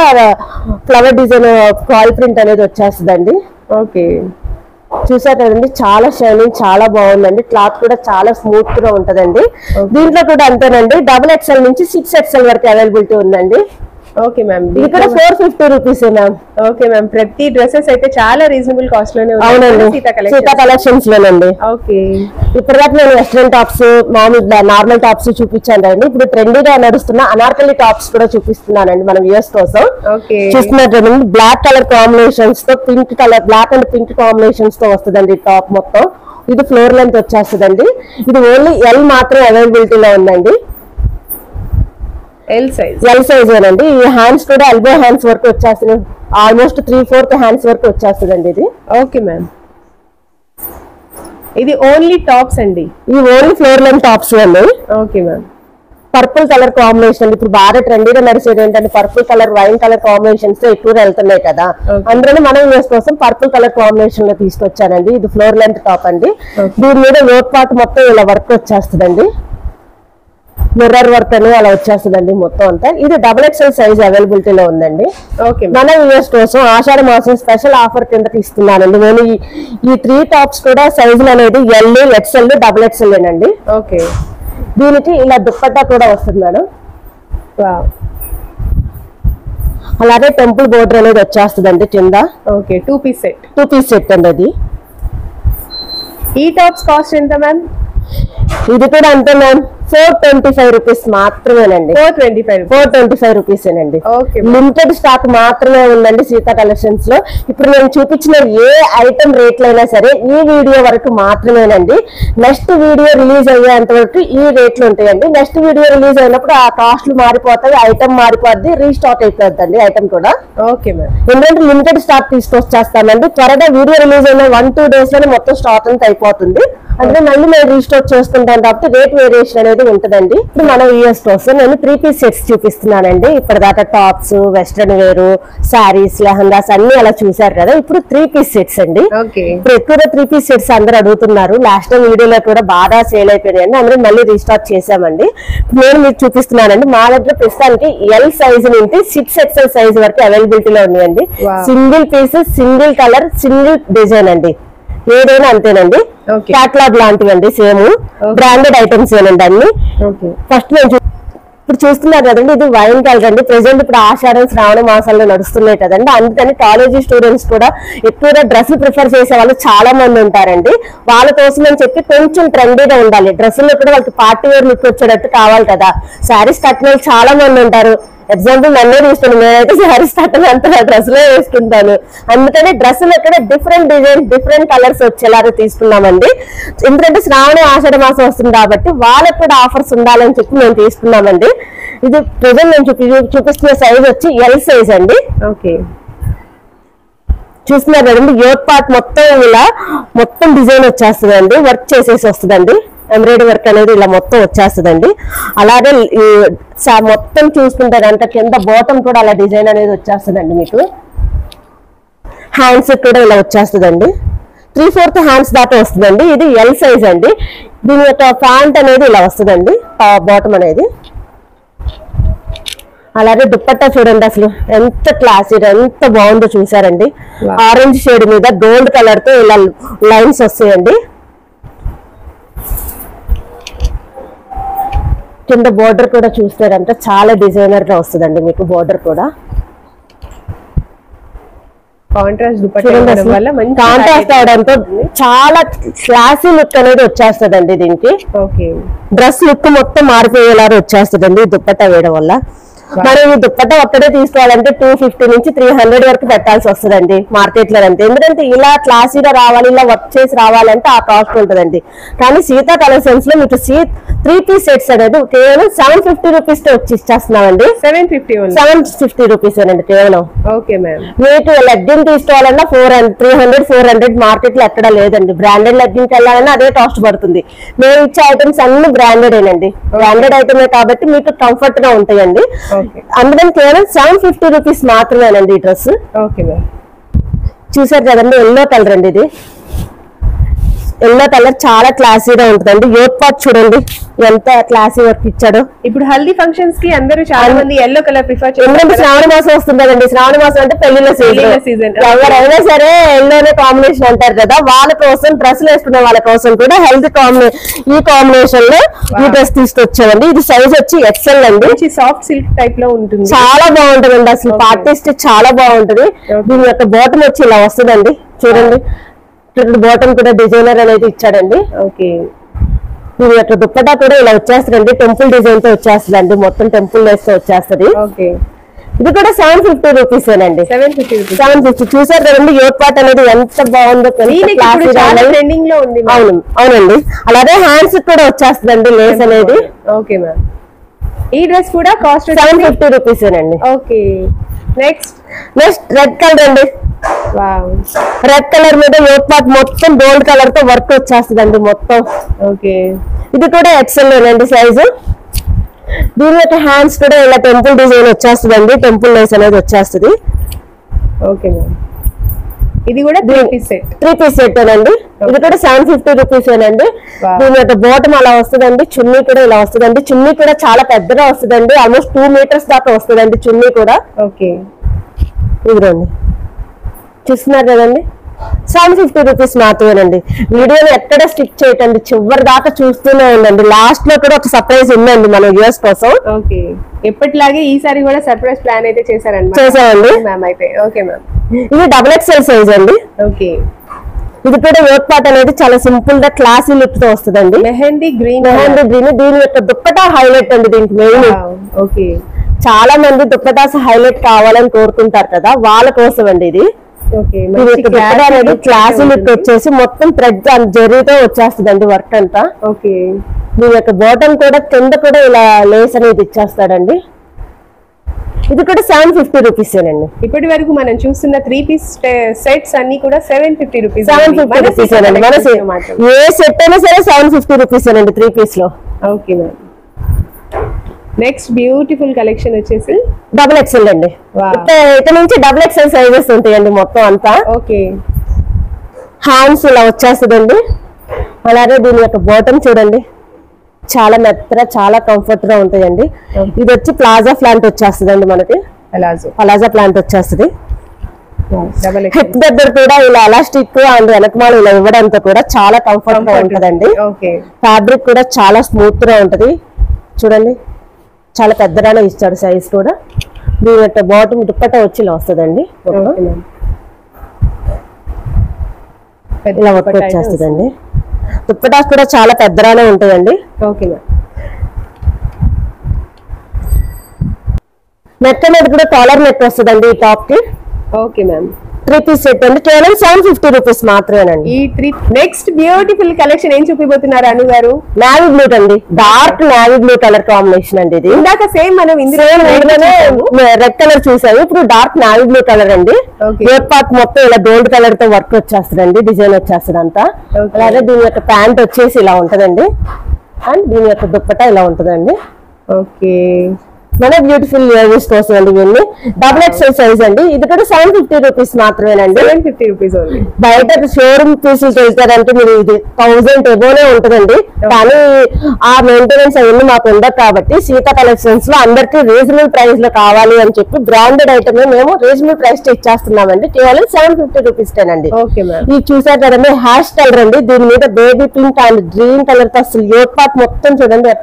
ఫ్లవర్ డిజైన్ కాయిల్ ప్రింట్ అనేది వచ్చేస్తుందండి. ఓకే, చూసారు కదండి, చాలా షైనింగ్, చాలా బాగుందండి. క్లాత్ కూడా చాలా స్మూత్ గా ఉంటదండి. దీంట్లో కూడా అంతేనండి, XXL నుంచి 6XL వరకు అవైలబిలిటీ ఉందండి. ఓకే మ్యామ్, ఇది కూడా 450 రూపీస్ మ్యామ్. ఓకే మ్యామ్, ప్రతి డ్రెస్సెస్ అయితే చాలా రీజనబుల్ కాస్ట్ లోనే ఉన్నాయి. అవునండి, సీతా కలెక్షన్స్ లోనండి. ఓకే, ఇప్పటిదాకా నేను వెస్ట్రన్ టాప్స్, మామూలు నార్మల్ టాప్స్ చూపించాను అండి. ఇప్పుడు ట్రెండీగా నడుస్తున్న అనార్కలి టాప్స్ కూడా చూపిస్తున్నానండి మన వ్యూయర్స్ కోసం. చూస్తున్నట్టు బ్లాక్ కలర్ కాంబినేషన్స్ తో pink colour, black and pink combinations తో వస్తుందండి టాప్ మొత్తం. ఇది ఫ్లోర్ లెంత్ వచ్చేస్తుందండి. ఇది ఓన్లీ ఎల్ మాత్రమే అవైలబిలిటీలో ఉందండి. ఎల్ సైజ్ ఏనండి. ఈ హ్యాండ్స్ కూడా ఎల్బో హ్యాండ్స్ వరకు వచ్చేస్తుంది, ఆల్మోస్ట్ 3/4 హ్యాండ్స్ వరకు వచ్చేస్తుందండి ఇది. ఓకే మ్యామ్, ఇది ఓన్లీ టాప్స్ అండి. ఇది ఓన్లీ ఫ్లోర్ లెంత్ టాప్స్ అండి. Okay ma'am, purple colour combination ఇప్పుడు బాగా ట్రెండీగా నడిచేది ఏంటంటే purple colour, wine colour combinations ఎక్కువ వెళ్తున్నాయి కదా, అందులోనే మనం యూస్ కోసం పర్పుల్ కలర్ కాంబినేషన్ లో తీసుకొచ్చానండి. ఇది ఫ్లోర్ లెంత్ టాప్ అండి. దీని మీద యోగ్ పార్ట్ మొత్తం ఇలా వర్క్ వచ్చేస్తుందండి, మిర్రర్ వర్క్ అని అలా వచ్చేస్తుందండి మొత్తం అంతా. ఇది XXL సైజ్ అవైలబిలిటీలో ఉందండి. మన వ్యూయర్స్ కోసం ఆషాఢ మాసం స్పెషల్ ఆఫర్ కింద ఇస్తున్నానండి. నేను ఈ 3 టాప్స్ కూడా సైజులు అనేది L, XL, XXL అండి. ఓకే, దీనికి ఇలా దుప్పట్టా కూడా వస్తుంది మేడం. అలాగే టెంపుల్ బోర్డర్ అనేది వచ్చేస్తుందండి కింద. ఓకే, 2 పీస్ సెట్ అండి. అది ఈ టాప్స్ కాస్ట్ ఎంత మ్యామ్? ఇది కూడా అంతే మ్యామ్, 425 రూపీస్ మాత్రమేనండి. 425 రూపీస్ ఏనండి. లిమిటెడ్ స్టాక్ మాత్రమే ఉందండి సీతా కలెక్షన్స్ లో. ఇప్పుడు నేను చూపించిన ఏ ఐటమ్ రేట్లు అయినా సరే ఈ వీడియో వరకు మాత్రమేనండి. నెక్స్ట్ వీడియో రిలీజ్ అయ్యేంత వరకు ఈ రేట్లు ఉంటాయండి. నెక్స్ట్ వీడియో రిలీజ్ అయినప్పుడు ఆ కాస్ట్లు మారిపోతాయి, ఐటమ్ మారిపోద్ది, రీస్టాక్ అయిపోద్దండి ఐటమ్ కూడా. ఓకే మ్యామ్, ఎందుకంటే లిమిటెడ్ స్టాక్ తీసుకొచ్చేస్తానండి. త్వరగా వీడియో రిలీజ్ అయిన 1-2 డేస్ లోనే మొత్తం స్టాక్ అంతా అయిపోతుంది. అంటే మళ్ళీ మేము రీస్టాక్ చేసుకుంటాం కాబట్టి రేట్ వేరియేషన్ అనేది ఉంటుందండి. ఇప్పుడు మన వ్యూయర్స్ కోసం నేను 3 పీస్ సెట్స్ చూపిస్తున్నానండి. ఇప్పటిదాకా tops, western wear, saris, lehengas అన్ని అలా చూసారు కదా. ఇప్పుడు 3 పీస్ సెట్స్ అండి. ఇప్పుడు ఎక్కువగా 3 పీస్ సెట్స్ అందరూ అడుగుతున్నారు. లాస్ట్ టైం వీడియోలో కూడా బాగా సేల్ అయిపోయాయండి, అందరూ మళ్ళీ రీస్టాక్ చేసామండి. నేను మీకు చూపిస్తున్నానండి. మా దగ్గర ప్రస్తుతానికి L సైజ్ నుంచి 6XL సైజ్ వరకు అవైలబిలిటీలో ఉన్నాయండి. Single piece, single colour, single design అండి. ఏదైనా అంతేనండి. క్యాట్లాగ్ లాంటివండి, సేమ్ బ్రాండెడ్ ఐటమ్స్ ఏనండి అన్ని. ఫస్ట్ నేను ఇప్పుడు చూస్తున్నారు కదండి, ఇది వైన్ కలర్ అండి. ప్రెసెంట్ ఇప్పుడు ఆషాఢం, శ్రావణ మాసాల్లో నడుస్తున్నాయి కదండి, అందుకని కాలేజీ స్టూడెంట్స్ కూడా ఎక్కువగా డ్రెస్సులు ప్రిఫర్ చేసే వాళ్ళు చాలా మంది ఉంటారండి. వాళ్ళ కోసం అని చెప్పి కొంచెం ట్రెండీగా ఉండాలి, డ్రెస్సుల్లో కూడా వాళ్ళకి పార్టీ వేర్ లుక్ వచ్చేటట్టు కావాలి కదా. శారీస్ కట్టిన చాలా మంది ఉంటారు, ఎగ్జాంపుల్ నన్నే తీసుకుని నేనైతే శారీస్ కట్టను, అంత డ్రెస్ లో వేసుకుంటాను. అందుకని డ్రెస్సులు ఇక్కడ డిఫరెంట్ డిజైన్ డిఫరెంట్ కలర్స్ వచ్చేలాగా తీసుకున్నామండి. ఎందుకంటే శ్రావణ ఆషాఢ మాసం వస్తుంది కాబట్టి వాళ్ళకి కూడా ఆఫర్స్ ఉండాలని చెప్పి మేము తీసుకున్నామండి. ఇది ప్రజెంట్ నేను చూపిస్తున్న సైజ్ వచ్చి ఎల్ సైజ్ అండి. ఓకే, చూస్తున్నారు కదండి, యోట్ పార్ట్ మొత్తం ఇలా మొత్తం డిజైన్ వచ్చేస్తుందండి, వర్క్ చేసేసి వస్తుందండి. ఎంబ్రాయిడరీ వర్క్ అనేది ఇలా మొత్తం వచ్చేస్తుందండి. అలాగే మొత్తం చూసుకుంటారు అంటే కింద బాటమ్ కూడా అలా డిజైన్ అనేది వచ్చేస్తుందండి. మీకు హ్యాండ్స్ కూడా ఇలా వచ్చేస్తుందండి. 3/4 హ్యాండ్స్ దాకా వస్తుందండి. ఇది ఎల్ సైజ్ అండి. దీని యొక్క ప్యాంట్ అనేది ఇలా వస్తుందండి, బాటమ్ అనేది. అలాగే దుప్పట్టా చూడండి, అసలు ఎంత క్లాసీ ఎంత బాగుందో చూసారండి. ఆరెంజ్ షేడ్ మీద గోల్డ్ కలర్ తో ఇలా లైన్స్ వస్తాయండి. కింద బోర్డర్ కూడా చూస్తారంటే చాలా డిజైనర్ గా వస్తుందండి మీకు బోర్డర్ కూడా. కాంట్రాస్ట్ అవడంతో చాలా క్లాసీ లుక్ అనేది వచ్చేస్తుందండి దీనికి. డ్రెస్ లుక్ మొత్తం మారిపోయేలాగా వచ్చేస్తుందండి దుప్పట్టా వేయడం వల్ల. మనం ఈ దుప్పట్టా ఒక్కడే తీసుకోవాలంటే 250 నుంచి 300 వరకు పెట్టాల్సి వస్తుందండి మార్కెట్ లో. అంటే ఎందుకంటే ఇలా క్లాసీగా రావాలి, ఇలా వర్క్ చేసి రావాలంటే ఆ కాస్ట్ ఉంటుందండి. కానీ సీతా కలెక్షన్స్ లో మీకు 3 పీస్ సెట్స్ అనేది కేవలం 750 రూపీస్ తో వచ్చి ఇచ్చేస్తున్నామండి. 750 రూపీస్ అండి కేవలం. మీకు లెగ్గింగ్ తీసుకోవాలన్నా 300-400 మార్కెట్ లో ఎక్కడ లేదండి. బ్రాండెడ్ లెగ్గింగ్ వెళ్ళాలన్నా అదే కాస్ట్ పడుతుంది. మేము ఇచ్చే ఐటమ్స్ అన్ని బ్రాండెడ్ ఏనండి. బ్రాండెడ్ ఐటమే కాబట్టి మీకు కంఫర్ట్ గా ఉంటాయండి. అందుకని కేవలం 750 రూపీస్ మాత్రమేనండి ఈ డ్రెస్. చూసారు కదండి, ఎల్లో కలర్ అండి. ఇది ఎల్లో కలర్ చాలా క్లాసీగా ఉంటుందండి. యోట్ పార్ట్ చూడండి ఎంత క్లాసీ వర్క్ ఇచ్చాడు. ఇప్పుడు హల్దీ ఫంక్షన్స్ కి అందరూ చాలా మంది ఎల్లో కలర్ ప్రిఫర్ చేస్తారు. ఎందుకంటే శ్రావణ మాసం వస్తుంది కదండి. శ్రావణ మాసం అంటే పెళ్లిళ్ళ సీజన్. ఎవరైనా సరే ఎల్లోనే కాంబినేషన్ అంటారు కదా, వాళ్ళ కోసం డ్రెస్సులు వేసుకునే వాళ్ళ కోసం కూడా హెల్తీ ఈ కాంబినేషన్ లో ఈ డ్రెస్ తీసుకొచ్చామండి. ఇది సైజ్ వచ్చి ఎక్సెల్ అండి. సాఫ్ట్ సిల్క్ టైప్ లో ఉంటుంది, చాలా బాగుంటుందండి. అసలు పార్టీ స్టిచ్ చాలా బాగుంటది. దీని యొక్క బాటమ్ వచ్చి ఇలా వస్తుందండి చూడండి. బాటమ్ కూడా డిజైనర్ అనేది ఇచ్చాడండి. దీని యొక్క దుప్పటా కూడా ఇలా వచ్చేస్తుందండి, టెంపుల్ డిజైన్ తో వచ్చేస్తుందండి, మొత్తం టెంపుల్ లేస్ తో వచ్చేస్తుంది. ఇది కూడా 750 రూపీస్ ఏనండి. 750 చూసారు కదండి. యోట్ పార్ట్ అనేది ఎంత బాగుందో ట్రెండింగ్ లో ఉంది. అవునండి. అలాగే హ్యాండ్స్ కూడా వచ్చేస్తుందండి లేస్ అనేది. ఈ డ్రెస్ కూడా కాస్ట్ 750 రూపీస్ ఏనండి. నెక్స్ట్ రెడ్ కలర్ అండి. రెడ్ కలర్ మీద యోట్ పార్ట్ మొత్తం గోల్డ్ కలర్ తో వర్క్ వచ్చేస్తుందండి మొత్తం. ఇది కూడా ఎక్సెల్ అండి సైజు. దీని యొక్క హ్యాండ్స్ కూడా ఇలా టెంపుల్ డిజైన్ వచ్చేస్తుందండి, టెంపుల్ లేస్ అనేది వచ్చేస్తుంది. ఇది కూడా 3 పీస్ సెట్ అండి. ఇది కూడా 750 రూపీస్ ఏనండి. దీని యొక్క బాటమ్ అలా వస్తుందండి. చున్నీ కూడా ఇలా వస్తుందండి. చున్నీ కూడా చాలా పెద్దగా వస్తుందండి, ఆల్మోస్ట్ 2 మీటర్స్ దాకా వస్తుందండి చున్నీ కూడా. ఇదిగోండి చూస్తున్నారు కదండి, 750 రూపీస్ మాత్రమేనండి. వీడియోని ఎక్కడ స్టిక్ చేయటండి, చివరి దాకా చూస్తూనే ఉండండి. లాస్ట్ లో కూడా ఒక సర్ప్రైజ్ ఉందండి మన వ్యూవర్స్ కోసం. ఎప్పటిలాగే ఈసారి కూడా సర్ప్రైజ్ ప్లాన్ అయితే చేసామండి. ఇది XXL సైజ్ అండి. ఇది కూడా యోట్ పార్ట్ అనేది చాలా సింపుల్ గా క్లాసీ లుక్ తో వస్తుందండి. మెహందీ గ్రీన్. దీని యొక్క దుప్పటా హైలైట్ అండి దీనికి మెయిన్. చాలా మంది దుప్పటాస్ హైలైట్ కావాలని కోరుకుంటారు కదా, వాళ్ళ కోసం అండి ఇది. క్లాసీ లుక్ వచ్చేసి మొత్తం థ్రెడ్ జరీతో వచ్చేస్తుందండి వర్క్ అంతా. దీని యొక్క బాటమ్ కూడా కింద కూడా ఇలా లేస్ అనేది ఇచ్చేస్తాడండి. ఇది కూడా 750 రూపీస్ ఏనండి. ఇప్పటి వరకు మనం చూస్తున్న 3 పీస్ సెట్స్ అన్ని కూడా 750 రూపీస్. 750 రూపీస్ ఏనండి. ఏ సెట్ అయినా సరే 750 రూపీస్ ఏనండి 3 పీస్ లో. నెక్స్ట్ బ్యూటిఫుల్ కలెక్షన్ వచ్చేసి XXL అండి. ఇక్కడ నుంచి XXL సైజెస్ ఉంటాయండి మొత్తం అంతా. హ్యాండ్స్ ఇలా వచ్చేస్తుందండి. అలాగే దీని యొక్క బాటమ్ చూడండి చాలా మెత్తగా చాలా కంఫర్ట్ గా ఉంటాయండి. ఇది వచ్చి ప్లాజా ప్లాంట్ వచ్చేస్తుందండి మనకి. ప్లాజా ప్లాంట్ వచ్చేస్తుంది. హిప్ దగ్గర కూడా ఇలా ఎలాస్టిక్ అండ్ వెనకమాల ఇలా ఇవ్వడంతో కూడా చాలా కంఫర్ట్ గా ఉంటదండి. ఫ్యాబ్రిక్ కూడా చాలా స్మూత్ గా ఉంటది చూడండి. చాలా పెద్దగానే ఇచ్చాడు సైజ్ కూడా. దీని యొక్క బాటమ్ దుప్పట్టా వచ్చి ఇలా వస్తుందండి. ఇలా వర్క్ వచ్చేస్తుందండి. దుప్పటాస్ కూడా చాలా పెద్దగానే ఉంటాయండి. నెక్ అనేది కూడా కాలర్ నెక్ వస్తుందండి ఈ టాప్ కి. Okay ma'am. 3 పీస్ సెట్ అండి, కేవలం 750 రూపీస్ మాత్రమేనండి. ఈ నెక్స్ట్ బ్యూటిఫుల్ కలెక్షన్ ఏం చూపిపోతున్నారు అను గారు? నావీ బ్లూ అండి, dark navy blue colour combination అండి. ఇది ఇందాక సేమ్ మనం రెడ్ కలర్ చూసాము, ఇప్పుడు డార్క్ నావీ బ్లూ కలర్ అండి. యోక్ పార్ట్ మొత్తం ఇలా గోల్డ్ కలర్ తో వర్క్ వచ్చేస్తుందండి, డిజైన్ వచ్చేస్తుంది అంతా. అలాగే దీని యొక్క ప్యాంట్ వచ్చేసి ఇలా ఉంటదండి, అండ్ దీని యొక్క దుప్పటా ఇలా ఉంటదండి. ఓకే, మన బ్యూటిఫుల్ ఇయర్స్ కోసం అండి. ఇవన్నీ XXL సైజ్ అండి. ఇది కూడా 750 రూపీస్ మాత్రమేనండి. 750 రూపీస్ ఓన్లీ. బయట షోరూమ్ పీసులు వెళ్తారంటే మీరు ఇది 1000 ఎబోనే ఉంటుందండి. కానీ ఆ మెయింటెనెన్స్ అవన్నీ మాకు ఉండదు కాబట్టి సీతా కలెక్షన్స్ లో అందరికి రీజనబుల్ ప్రైస్ లో కావాలి అని చెప్పి బ్రాండెడ్ ఐటమ్ మేము రీజనబుల్ ప్రైస్ తో ఇచ్చేస్తున్నామండి. కేవలం 750 రూపీస్ అండి. ఇది చూసారు కదండి, హ్యాష్ కలర్ అండి. దీని మీద baby pink and green colour తో అసలు యోక్ పార్ట్ మొత్తం చూడండి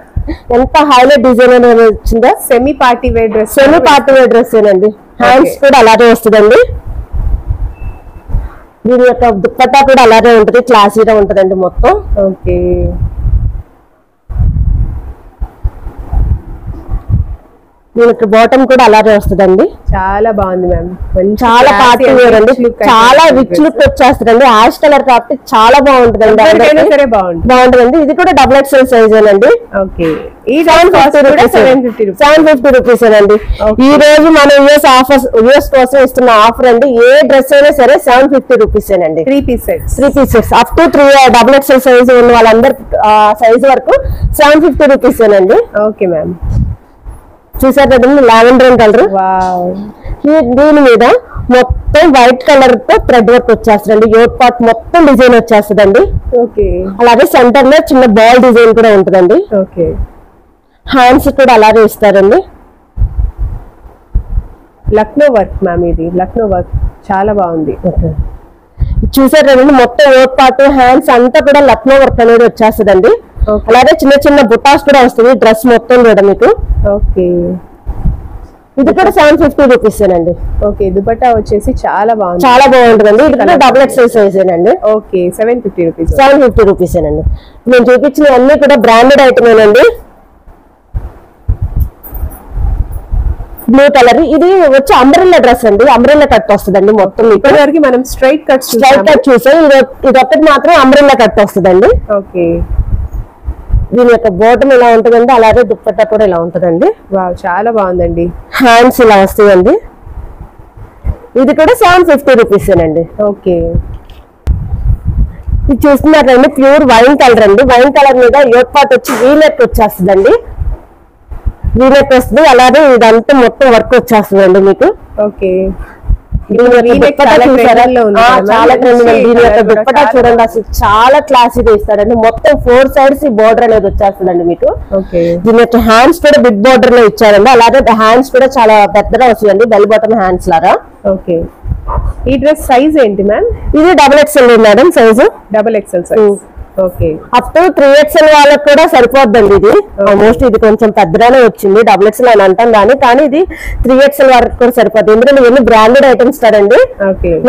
ఎంత హైలైట్ డిజైన్ అనేది వచ్చిందో. Semi party wear dress, semi party wear dress ఏనండి. హ్యాండ్స్ కూడా అలాగే వస్తుందండి. దీని యొక్క దుప్పట్టా కూడా అలాగే ఉంటుంది, క్లాసీగా ఉంటుందండి మొత్తం. ఓకే, దీనికి బాటమ్ కూడా అలాగే వస్తుందండి. చాలా బాగుంది మ్యామ్, చాలా పార్టీ వేర్ అండి, చాలా రిచ్ లుక్ వచ్చేస్తుందండి. యాష్ కలర్ కాబట్టి చాలా బాగుంటుందండి, బాగుంటుందండి. ఇది కూడా XXL సైజ్ అండి. ఓకే, ఈ 750 రూపీస్ అండి. ఈ రోజు మన యూఎస్ కోసం ఇస్తున్న ఆఫర్ అండి. ఏ డ్రెస్ అయినా సరే 750 రూపీస్ అండి. 3 pieces up to 3 XXL size ఉన్న వాళ్ళందరూ సైజ్ వరకు 750 రూపీస్ అండి. ఓకే మ్యామ్, చూసారు కదండి లావెండర్ కలర్. దీని మీద మొత్తం వైట్ కలర్ తో థ్రెడ్ వర్క్ వచ్చేస్తుందండి. యోక్ పార్ట్ మొత్తం డిజైన్ వచ్చేస్తుందండి. అలాగే సెంటర్ లో చిన్న బాల్ డిజైన్ కూడా ఉంటుందండి. హ్యాండ్స్ కూడా అలాగే ఇస్తారండి. లక్నో వర్క్ మ్యామ్, ఇది లక్నో వర్క్ చాలా బాగుంది. చూసారు కదండి, మొత్తం యోక్ పార్ట్ హ్యాండ్స్ అంతా కూడా లక్నో వర్క్ అనేది వచ్చేస్తుందండి. అలాగే చిన్న చిన్న బుటాస్ కూడా వస్తుంది డ్రెస్ మొత్తం కూడా మీకు. ఓకే, ఇది కూడా 750 రూపీస్ అండి. ఓకే, దుపట్టా వచ్చేసి చాలా బాగుంది, చాలా బాగుంటుందండి. ఇది కూడా XXL సైజ్ అండి. ఓకే, 750 రూపీస్ అండి. నేను చూపించిన అన్ని కూడా బ్రాండెడ్ ఐటమేనండి. బ్లూ కలర్, ఇది వచ్చి అంబ్రెల్లా డ్రెస్ అండి, అంబ్రెల్లా కట్ వస్తుందండి మొత్తం. ఇప్పటి వరకు మనం స్ట్రైట్ కట్ చూసాం, ఇది ఒక్కటి మాత్రం అంబ్రెల్లా కట్ వస్తుందండి. ఓకే, దీని యొక్క బాటమ్ ఇలా ఉంటుందండి, అలాగే దుప్పట్టా కూడా ఇలా ఉంటుందండి. చాలా బాగుందండి. హ్యాండ్స్ ఇలా వస్తాయండి. ఇది కూడా 750 రూపీస్ అండి. ఓకే, ఇది చూస్తున్నారండి, ప్యూర్ వైన్ కలర్ అండి. వైన్ కలర్ మీద యోక్ పార్ట్ వచ్చి వీనెక్ వచ్చేస్తుందండి. వీనెక్ వస్తుంది, అలాగే ఇదంతా మొత్తం వర్క్ వచ్చేస్తుందండి మీకు. ఓకే, చాలా దీని యొక్క దుప్పటా చూడండి, అసలు చాలా క్లాసీగా ఇస్తాడండి. మొత్తం 4 సైడ్స్ బోర్డర్ అనేది వచ్చేస్తుందండి మీకు. దీని యొక్క హ్యాండ్స్ కూడా బిగ్ బోర్డర్ లో ఇచ్చారండి. అలాగే హ్యాండ్స్ కూడా చాలా పెద్దగా వస్తుందండి, బెల్ బాటమ్ హ్యాండ్స్ లాగా. ఓకే, ఈ డ్రెస్ సైజ్ ఏంటి మ్యామ్? ఇది XXL madam size. XXL size. Okay, up to 3XL వాళ్ళకి కూడా సరిపోద్దండి. ఇది ఆల్మోస్ట్ ఇది కొంచెం పెద్దగానే వచ్చింది, XXL అని అంటాం కానీ ఇది 3XL వరకు కూడా సరిపోతుంది. ఎందుకంటే ఇవన్నీ బ్రాండెడ్ ఐటమ్స్ కదండి.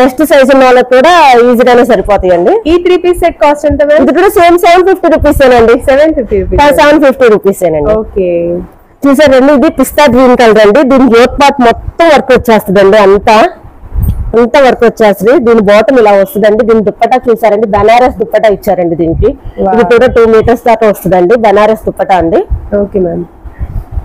నెక్స్ట్ సైజ్ ఉన్న వాళ్ళకి కూడా ఈజీగానే సరిపోతాయండి. ఈ 3 పీస్ సెట్ కాస్ట్ ఎంత? ఇది కూడా సేమ్ 750 రూపీస్ అండి. 750 రూపీస్ అండి. ఓకే, చూసారండి, ఇది పిస్తా గ్రీన్ కలర్ అండి. దీని యోక్ పార్ట్ మొత్తం వర్క్ వచ్చేస్తుందండి, అంతా వర్క్ వచ్చేస్తుంది. దీని బాటమ్ ఇలా వస్తుందండి. దీని దుప్పటా చూసారండి, బనారస్ దుప్పటా ఇచ్చారండి దీనికి. ఇది కూడా 2 మీటర్స్ దాకా వస్తుందండి, బనారస్ దుప్పటా అండి. Okay ma'am,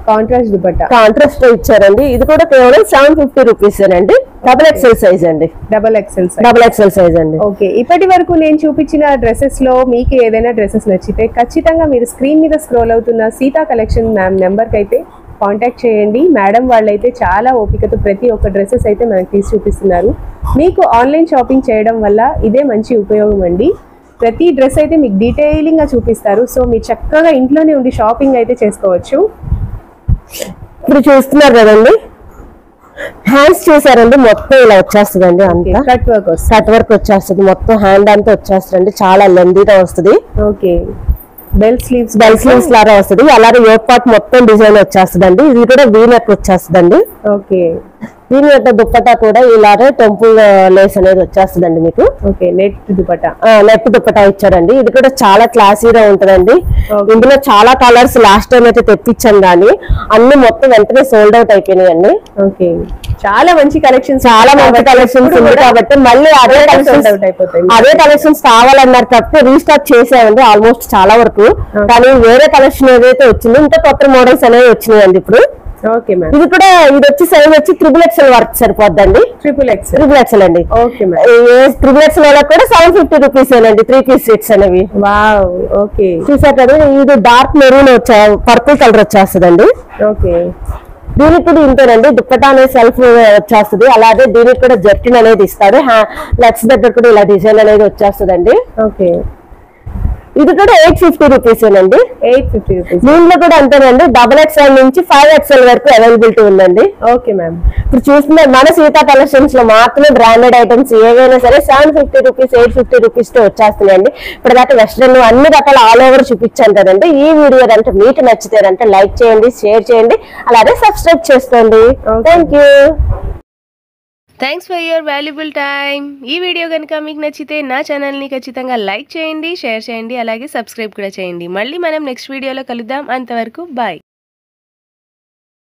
contrast dupatta contrast ఇచ్చారండి. ఇది కూడా కేవలం 750 రూపీస్ అండి. XXL సైజ్ అండి. XXL సైజ్ అండి. ఓకే, ఇప్పటి వరకు నేను చూపించిన డ్రెస్సెస్ లో మీకు ఏదైనా డ్రెస్సెస్ నచ్చితే ఖచ్చితంగా మీరు స్క్రీన్ మీద స్క్రోల్ అవుతున్న సీతా కలెక్షన్ మ్యామ్ నెంబర్ కి అయితే కాంటాక్ట్ చేయండి. మేడం వాళ్ళైతే చాలా ఓపికతో ప్రతి ఒక్క డ్రెస్సెస్ అయితే మనకి తీసి చూపిస్తున్నారు. మీకు ఆన్లైన్ షాపింగ్ చేయడం వల్ల ఇదే మంచి ఉపయోగం అండి. ప్రతి డ్రెస్ అయితే మీకు డీటెయిలింగ్ గా చూపిస్తారు. సో మీరు చక్కగా ఇంట్లోనే ఉండి షాపింగ్ అయితే చేసుకోవచ్చు. ఇప్పుడు చూస్తున్నారు కదండి, హ్యాండ్స్ చూసారండి, మొత్తం ఇలా వచ్చేస్తుందండి. అంతా కట్ వర్క్ వచ్చేస్తుంది, మొత్తం హ్యాండ్ అంతా వచ్చేస్తుంది, చాలా లెందీగా వస్తుంది. ఓకే, బెల్ స్లీవ్స్ లాగా వస్తుంది. అలాగే యోక్ పార్ట్ మొత్తం డిజైన్ వచ్చేస్తుందండి. ఇది కూడా వీ నెక్ వచ్చేస్తుందండి. ఓకే, దీని యొక్క దుప్పటా కూడా ఇలాగే టెంపుల్ లేస్ అనేది వచ్చేస్తుందండి మీకు. Okay, net dupatta. Net dupatta ఇచ్చాడండి. ఇది కూడా చాలా క్లాసీగా ఉంటదండి. ఇందులో చాలా కలర్స్ లాస్ట్ టైం అయితే తెప్పించాం కానీ అన్ని మొత్తం వెంటనే సోల్డ్ అవుట్ అయిపోయినాయండి. ఓకే, చాలా మంచి కలెక్షన్స్, చాలా మంచి కలెక్షన్స్ ఉంది కాబట్టి మళ్ళీ అదే కలెక్షన్స్ కావాలన్నారు తప్ప రీస్టాక్ చేసామండి ఆల్మోస్ట్ చాలా వరకు. కానీ వేరే కలెక్షన్ ఏదైతే వచ్చిందో ఇంకా కొత్త మోడల్స్ అనేవి వచ్చినాయండి ఇప్పుడు. Okay ma'am. ఇది కూడా ఇది వచ్చి సైజ్ వచ్చి XXL వర్క్ సరిపోద్దండి. XXL అండి. Okay ma'am. XXL వాళ్ళకి కూడా 750 రూపీస్ అండి 3 పీస్ సెట్స్ అనేవి. Wow, okay. చూసారు కదా, ఇది డార్క్ మెరూన్ పర్పుల్ కలర్ వచ్చేస్తుందండి. ఓకే, దీనికి కూడా ఇంతేనండి, దుప్పటా అనేది సెల్ఫ్ వచ్చేస్తుంది. అలాగే దీనికి కూడా జర్కిన్ అనేది ఇస్తారు. లెగ్స్ దగ్గర కూడా ఇలా డిజైన్ అనేది వచ్చేస్తుందండి. ఓకే, ఇది కూడా 850 రూపీస్ అండి. 850 రూపీస్. దీంట్లో కూడా అంతేనండి, XXL నుంచి 5XL వరకు అవైలబిలిటీ ఉందండి. Okay ma'am. ఇప్పుడు చూస్తున్న మన సీతా కలెక్షన్స్ లో మాత్రమే బ్రాండెడ్ ఐటమ్స్ ఏవైనా సరే 750 రూపీస్ 850 రూపీస్ తో వచ్చేస్తున్నాయండి. ఇప్పుడు దాకా వెస్ట్రన్ అన్ని రకాల ఆల్ ఓవర్ చూపించాను కదండి. ఈ వీడియో అంటే మీకు నచ్చితే లైక్ చేయండి, షేర్ చేయండి, అలాగే సబ్స్క్రైబ్ చేసుకోండి. Thank you. Thanks for your valuable time. ఈ వీడియో కనుక మీకు నచ్చితే నా ఛానల్ని ఖచ్చితంగా లైక్ చేయండి, షేర్ చేయండి, అలాగే సబ్స్క్రైబ్ కూడా చేయండి. మళ్ళీ మనం నెక్స్ట్ వీడియోలో కలుద్దాం. అంతవరకు బాయ్.